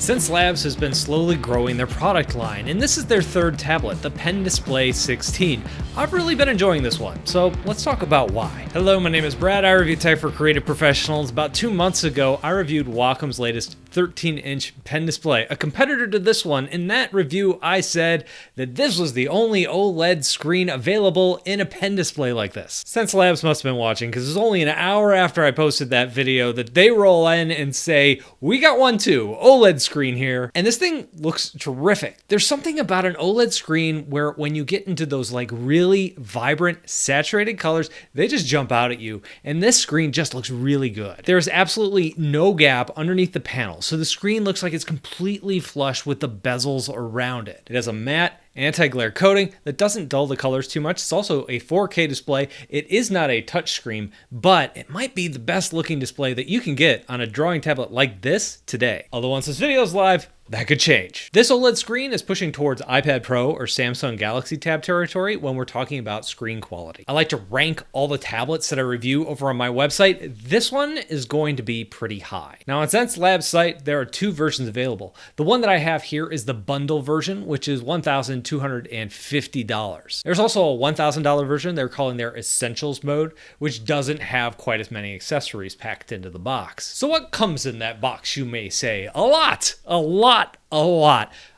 Xencelabs has been slowly growing their product line, and this is their third tablet, the Pen Display16. I've really been enjoying this one, so let's talk about why. Hello, my name is Brad. I review tech for creative professionals. About 2 months ago, I reviewed Wacom's latest 13-inch pen display, a competitor to this one. In that review, I said that this was the only OLED screen available in a pen display like this. Xencelabs must have been watching, because it was only an hour after I posted that video that they roll in and say, we got one too, OLED screen here. And this thing looks terrific. There's something about an OLED screen where when you get into those like really vibrant, saturated colors, they just jump out at you. And this screen just looks really good. There's absolutely no gap underneath the panel, so the screen looks like it's completely flush with the bezels around it. It has a matte anti-glare coating that doesn't dull the colors too much. It's also a 4K display. It is not a touchscreen, but it might be the best looking display that you can get on a drawing tablet like this today. Although once this video is live, that could change. This OLED screen is pushing towards iPad Pro or Samsung Galaxy Tab territory when we're talking about screen quality. I like to rank all the tablets that I review over on my website. This one is going to be pretty high. Now on Xencelabs' site, there are 2 versions available. The one that I have here is the bundle version, which is $1,250. There's also a $1,000 version they're calling their Essentials mode, which doesn't have quite as many accessories packed into the box. So what comes in that box, you may say? A lot.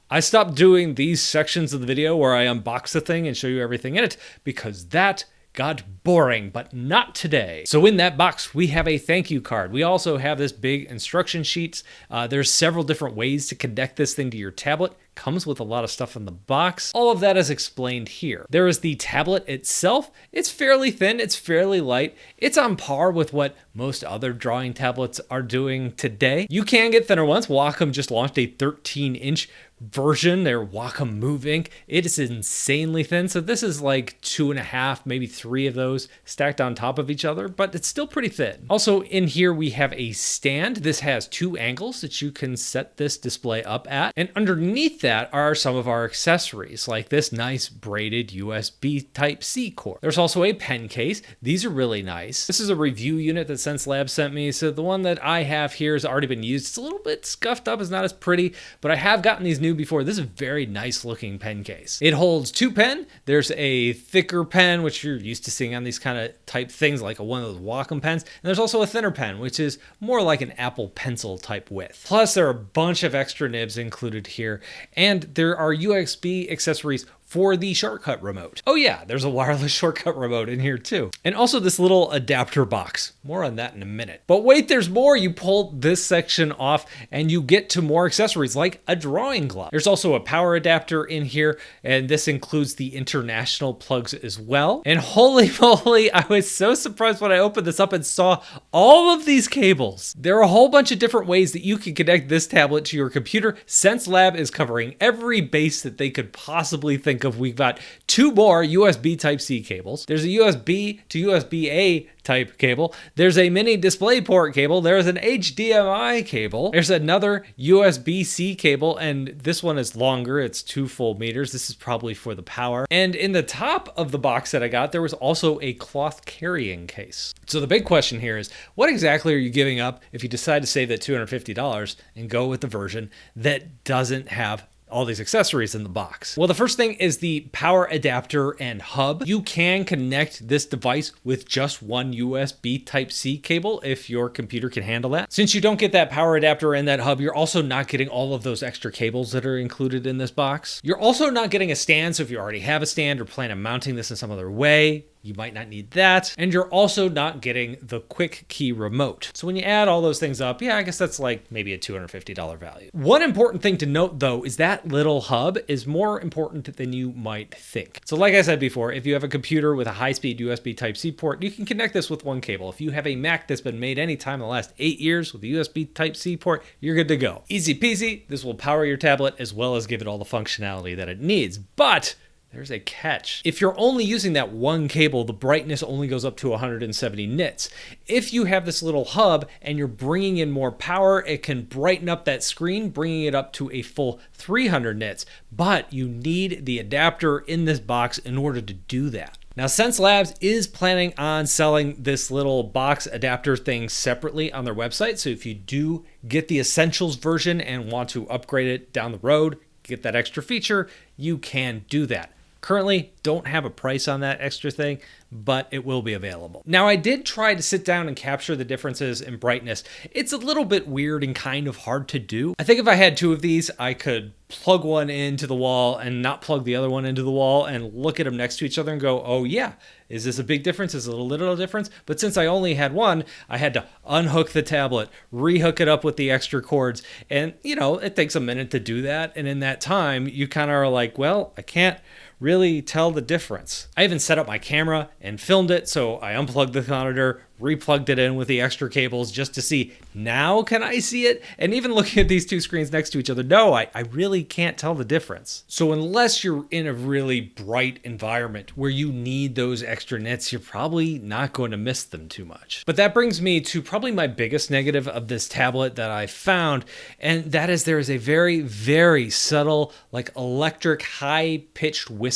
I stopped doing these sections of the video where I unbox the thing and show you everything in it because that got boring, but not today. So in that box, we have a thank you card. We also have this big instruction sheets. There's several different ways to connect this thing to your tablet. Comes with a lot of stuff in the box. All of that is explained here. There is the tablet itself. It's fairly thin, it's fairly light. It's on par with what most other drawing tablets are doing today. You can get thinner ones. Wacom just launched a 13-inch version, their Wacom Move Ink. It is insanely thin, so this is like 2.5, maybe 3 of those stacked on top of each other, but it's still pretty thin. Also in here we have a stand. This has 2 angles that you can set this display up at, and underneath that are some of our accessories, like this nice braided USB Type-C cord. There's also a pen case. These are really nice. This is a review unit that Xencelabs sent me, so the one that I have here has already been used. It's a little bit scuffed up, it's not as pretty, but I have gotten these new before. This is a very nice looking pen case. It holds 2 pen. There's a thicker pen, which you're used to seeing on these kind of type things, like one of those Wacom pens. And there's also a thinner pen, which is more like an Apple Pencil type width. Plus, there are a bunch of extra nibs included here, and there are USB accessories for the shortcut remote. Oh yeah, there's a wireless shortcut remote in here too. And also this little adapter box. More on that in a minute. But wait, there's more. You pull this section off and you get to more accessories like a drawing glove. There's also a power adapter in here, and this includes the international plugs as well. And holy moly, I was so surprised when I opened this up and saw all of these cables. There are a whole bunch of different ways that you can connect this tablet to your computer. Xencelabs is covering every base that they could possibly think of. We've got 2 more USB Type-C cables. There's a USB to USB-A type cable. There's a mini DisplayPort cable. There's an HDMI cable. There's another USB-C cable, and this one is longer. It's 2 full meters. This is probably for the power. And in the top of the box that I got, there was also a cloth carrying case. So the big question here is, what exactly are you giving up if you decide to save that $250 and go with the version that doesn't have all these accessories in the box? Well, the first thing is the power adapter and hub. You can connect this device with just one USB Type-C cable if your computer can handle that. Since you don't get that power adapter and that hub, you're also not getting all of those extra cables that are included in this box. You're also not getting a stand, so if you already have a stand or plan on mounting this in some other way, you might not need that. And you're also not getting the quick key remote. So when you add all those things up, yeah, I guess that's like maybe a $250 value. One important thing to note though is that little hub is more important than you might think. So like I said before, if you have a computer with a high-speed USB Type-C port, you can connect this with one cable. If you have a Mac that's been made anytime in the last 8 years with a USB Type-C port, you're good to go. Easy peasy. This will power your tablet as well as give it all the functionality that it needs. But there's a catch. If you're only using that one cable, the brightness only goes up to 170 nits. If you have this little hub and you're bringing in more power, it can brighten up that screen, bringing it up to a full 300 nits. But you need the adapter in this box in order to do that. Now, Xencelabs is planning on selling this little box adapter thing separately on their website. So if you do get the Essentials version and want to upgrade it down the road, get that extra feature, you can do that. Currently, don't have a price on that extra thing, but it will be available. Now, I did try to sit down and capture the differences in brightness. It's a little bit weird and kind of hard to do. I think if I had two of these, I could plug one into the wall and not plug the other one into the wall and look at them next to each other and go, oh yeah, is this a big difference? Is it a little difference? But since I only had one, I had to unhook the tablet, rehook it up with the extra cords. And you know, it takes a minute to do that. And in that time, you kind of are like, well, I can't really tell the difference. I even set up my camera and filmed it, so I unplugged the monitor, replugged it in with the extra cables just to see, now can I see it? And even looking at these two screens next to each other, no, I really can't tell the difference. So unless you're in a really bright environment where you need those extra nits, you're probably not going to miss them too much. But that brings me to probably my biggest negative of this tablet that I found, and that is there is a very, very subtle, like electric high-pitched whistle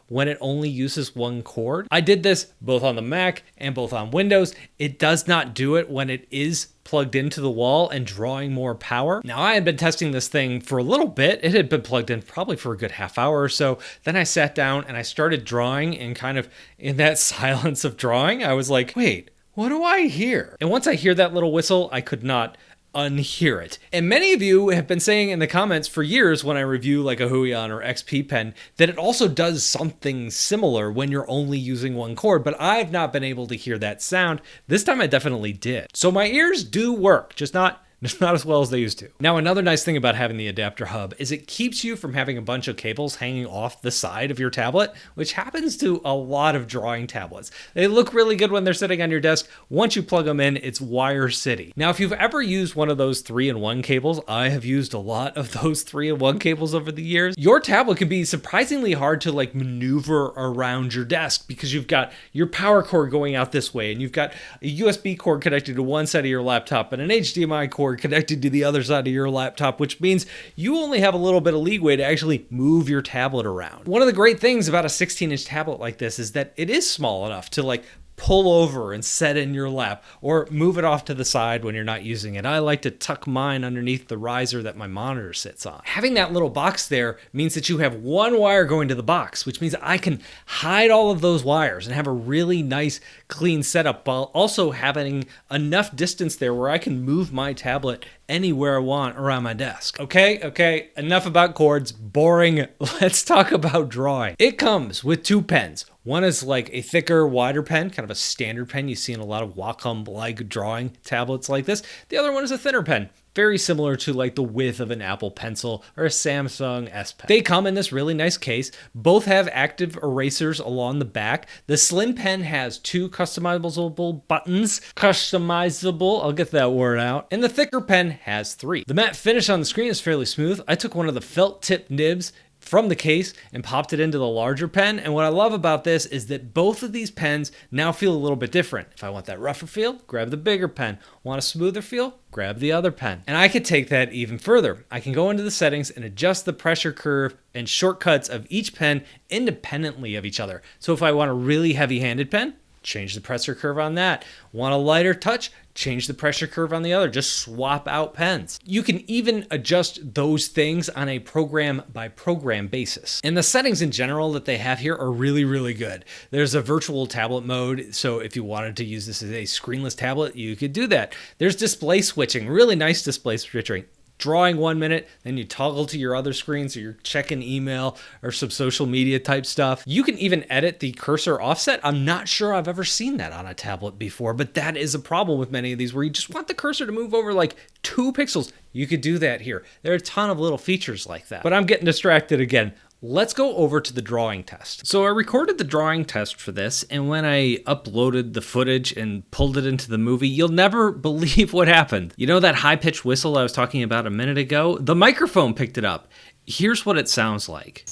when it only uses one cord. I did this both on the Mac and both on Windows. It does not do it when it is plugged into the wall and drawing more power. Now, I had been testing this thing for a little bit. It had been plugged in probably for a good half hour or so. Then I sat down and I started drawing, and kind of in that silence of drawing, I was like, wait, what do I hear? And once I hear that little whistle, I could not unhear it. And many of you have been saying in the comments for years when I review like a Huion or XP pen that it also does something similar when you're only using one cord, but I've not been able to hear that sound. This time I definitely did. So my ears do work, just not as well as they used to. Now, another nice thing about having the adapter hub is it keeps you from having a bunch of cables hanging off the side of your tablet, which happens to a lot of drawing tablets. They look really good when they're sitting on your desk. Once you plug them in, it's wire city. Now, if you've ever used one of those 3-in-1 cables, I have used a lot of those 3-in-1 cables over the years. Your tablet can be surprisingly hard to like maneuver around your desk because you've got your power cord going out this way, and you've got a USB cord connected to one side of your laptop and an HDMI cord connected to the other side of your laptop, which means you only have a little bit of leeway to actually move your tablet around. One of the great things about a 16-inch tablet like this is that it is small enough to like pull over and set in your lap, or move it off to the side when you're not using it. I like to tuck mine underneath the riser that my monitor sits on. Having that little box there means that you have one wire going to the box, which means I can hide all of those wires and have a really nice clean setup while also having enough distance there where I can move my tablet anywhere I want around my desk. Okay, enough about cords, boring. Let's talk about drawing. It comes with two pens. One is like a thicker, wider pen, kind of a standard pen you see in a lot of Wacom-like drawing tablets like this. The other one is a thinner pen, very similar to like the width of an Apple Pencil or a Samsung S Pen. They come in this really nice case. Both have active erasers along the back. The slim pen has two customizable buttons. Customizable, I'll get that word out. And the thicker pen has 3. The matte finish on the screen is fairly smooth. I took one of the felt tip nibs from the case and popped it into the larger pen. And what I love about this is that both of these pens now feel a little bit different. If I want that rougher feel, grab the bigger pen. Want a smoother feel? Grab the other pen. And I could take that even further. I can go into the settings and adjust the pressure curve and shortcuts of each pen independently of each other. So if I want a really heavy-handed pen, change the pressure curve on that. Want a lighter touch? Change the pressure curve on the other. Just swap out pens. You can even adjust those things on a program by program basis. And the settings in general that they have here are really, really good. There's a virtual tablet mode. So if you wanted to use this as a screenless tablet, you could do that. There's display switching, really nice display switching. Drawing 1 minute, then you toggle to your other screen, so you're checking email or some social media type stuff. You can even edit the cursor offset. I'm not sure I've ever seen that on a tablet before, but that is a problem with many of these where you just want the cursor to move over like 2 pixels. You could do that here. There are a ton of little features like that, but I'm getting distracted again. Let's go over to the drawing test. So I recorded the drawing test for this, and when I uploaded the footage and pulled it into the movie, you'll never believe what happened. You know that high-pitched whistle I was talking about a minute ago? The microphone picked it up. Here's what it sounds like.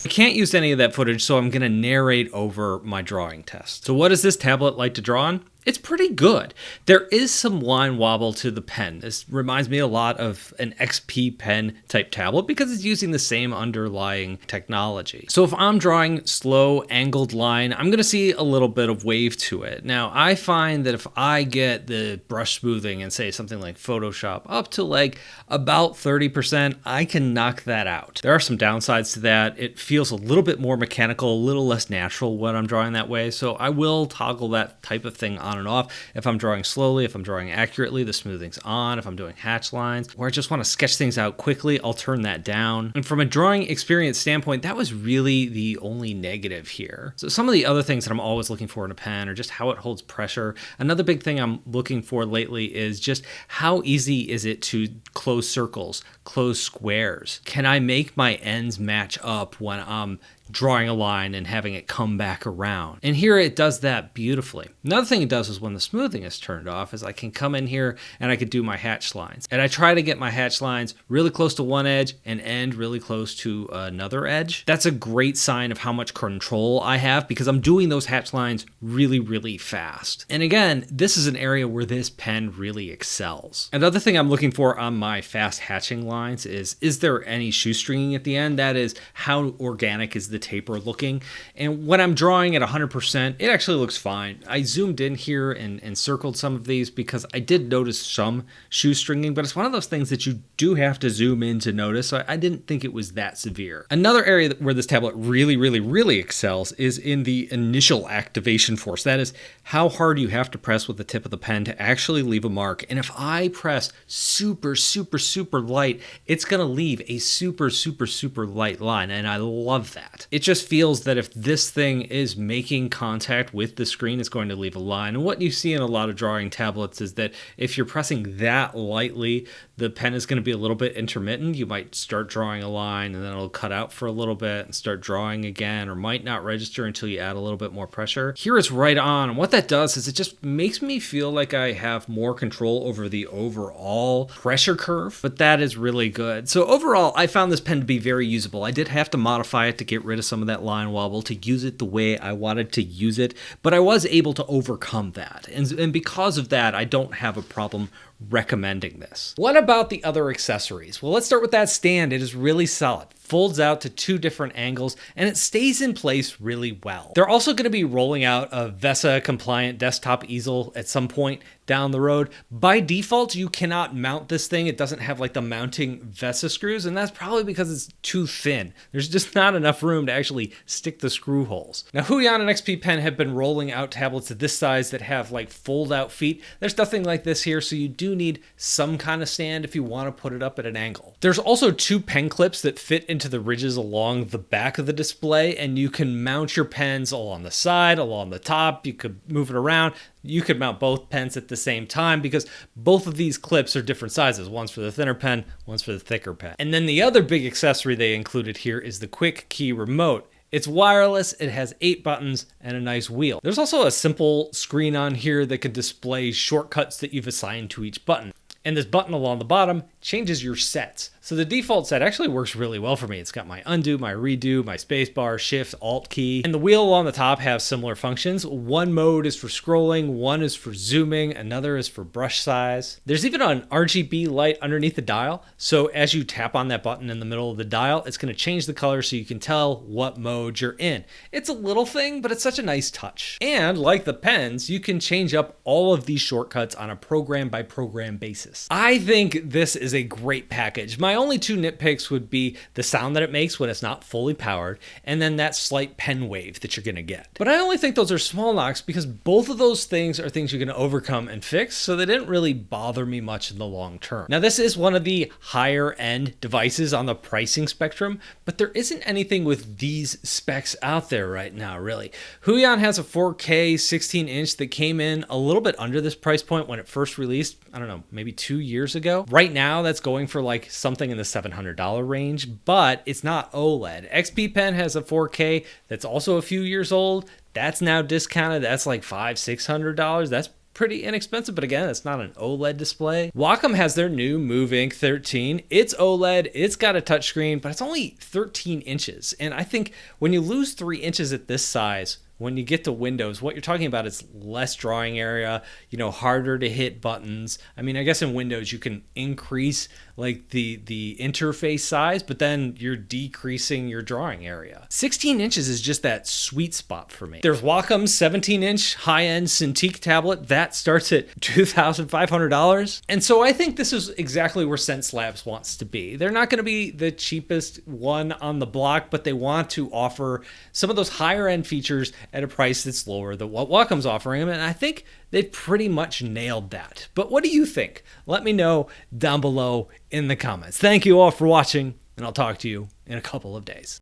I can't use any of that footage, so I'm gonna narrate over my drawing test. So what does this tablet like to draw on? it's pretty good. There is some line wobble to the pen. This reminds me a lot of an XP pen type tablet because it's using the same underlying technology. So if I'm drawing slow angled line, I'm going to see a little bit of wave to it. Now I find that if I get the brush smoothing and say something like Photoshop up to like about 30%, I can knock that out. There are some downsides to that. It feels a little bit more mechanical, a little less natural when I'm drawing that way. So I will toggle that type of thing on and off. If I'm drawing slowly, if I'm drawing accurately, the smoothing's on. If I'm doing hatch lines, or I just want to sketch things out quickly, I'll turn that down. And from a drawing experience standpoint, that was really the only negative here. So some of the other things that I'm always looking for in a pen are just how it holds pressure. Another big thing I'm looking for lately is just how easy is it to close circles, close squares? Can I make my ends match up when I'm drawing a line and having it come back around? And here it does that beautifully. Another thing it does is when the smoothing is turned off is I can come in here and I could do my hatch lines. And I try to get my hatch lines really close to one edge and end really close to another edge. That's a great sign of how much control I have because I'm doing those hatch lines really, really fast. And again, this is an area where this pen really excels. Another thing I'm looking for on my fast hatching lines is there any shoestringing at the end? That is, how organic is the taper looking? And when I'm drawing at 100%, it actually looks fine. I zoomed in here and circled some of these because I did notice some shoestringing, but it's one of those things that you do have to zoom in to notice. So I didn't think it was that severe. Another area where this tablet really, really, really excels is in the initial activation force. That is how hard you have to press with the tip of the pen to actually leave a mark. And if I press super, super, super light, it's going to leave a super, super, super light line. And I love that. It just feels that if this thing is making contact with the screen, it's going to leave a line. And what you see in a lot of drawing tablets is that if you're pressing that lightly, the pen is going to be a little bit intermittent. You might start drawing a line and then it'll cut out for a little bit and start drawing again, or might not register until you add a little bit more pressure. Here it's right on. And what that does is it just makes me feel like I have more control over the overall pressure curve, but that is really good. So overall, I found this pen to be very usable. I did have to modify it to get rid of some of that line wobble to use it the way I wanted to use it, but I was able to overcome that. And because of that, I don't have a problem recommending this. What about the other accessories? Well, let's start with that stand. It is really solid. Folds out to 2 different angles and it stays in place really well. They're also going to be rolling out a VESA compliant desktop easel at some point down the road. By default, you cannot mount this thing. It doesn't have like the mounting VESA screws, and that's probably because it's too thin. There's just not enough room to actually stick the screw holes. Now, Huion and XP Pen have been rolling out tablets of this size that have like fold out feet. There's nothing like this here, so you do need some kind of stand if you want to put it up at an angle. There's also 2 pen clips that fit into the ridges along the back of the display, and you can mount your pens along the side, along the top. You could move it around. You could mount both pens at the same time because both of these clips are different sizes. One's for the thinner pen, one's for the thicker pen. And then the other big accessory they included here is the quick key remote. It's wireless, it has 8 buttons, and a nice wheel. There's also a simple screen on here that can display shortcuts that you've assigned to each button. And this button along the bottom changes your sets. So the default set actually works really well for me. It's got my undo, my redo, my spacebar, shift, alt key. And the wheel on the top has similar functions. One mode is for scrolling, one is for zooming, another is for brush size. There's even an RGB light underneath the dial. So as you tap on that button in the middle of the dial, it's going to change the color so you can tell what mode you're in. It's a little thing, but it's such a nice touch. And like the pens, you can change up all of these shortcuts on a program by program basis. I think this is a great package. My only 2 nitpicks would be the sound that it makes when it's not fully powered, and then that slight pen wave that you're gonna get. But I only think those are small knocks because both of those things are things you're gonna overcome and fix, so they didn't really bother me much in the long term. Now, this is one of the higher end devices on the pricing spectrum, but there isn't anything with these specs out there right now, really. Huion has a 4K 16-inch that came in a little bit under this price point when it first released, I don't know, maybe 2 years ago. Right now, that's going for like something in the $700 range, but it's not OLED. XP Pen has a 4K that's also a few years old. That's now discounted. That's like $500-600. That's pretty inexpensive, but again, it's not an OLED display. Wacom has their new Move Ink 13. It's OLED, it's got a touchscreen, but it's only 13 inches. And I think when you lose 3 inches at this size, when you get to Windows, what you're talking about is less drawing area, harder to hit buttons. I mean, I guess in Windows you can increase like the interface size, but then you're decreasing your drawing area. 16 inches is just that sweet spot for me. There's Wacom's 17-inch high-end Cintiq tablet that starts at $2,500. And so I think this is exactly where Xencelabs wants to be. They're not going to be the cheapest one on the block, but they want to offer some of those higher end features at a price that's lower than what Wacom's offering them. And I think they've pretty much nailed that. But what do you think? Let me know down below in the comments. Thank you all for watching, and I'll talk to you in a couple of days.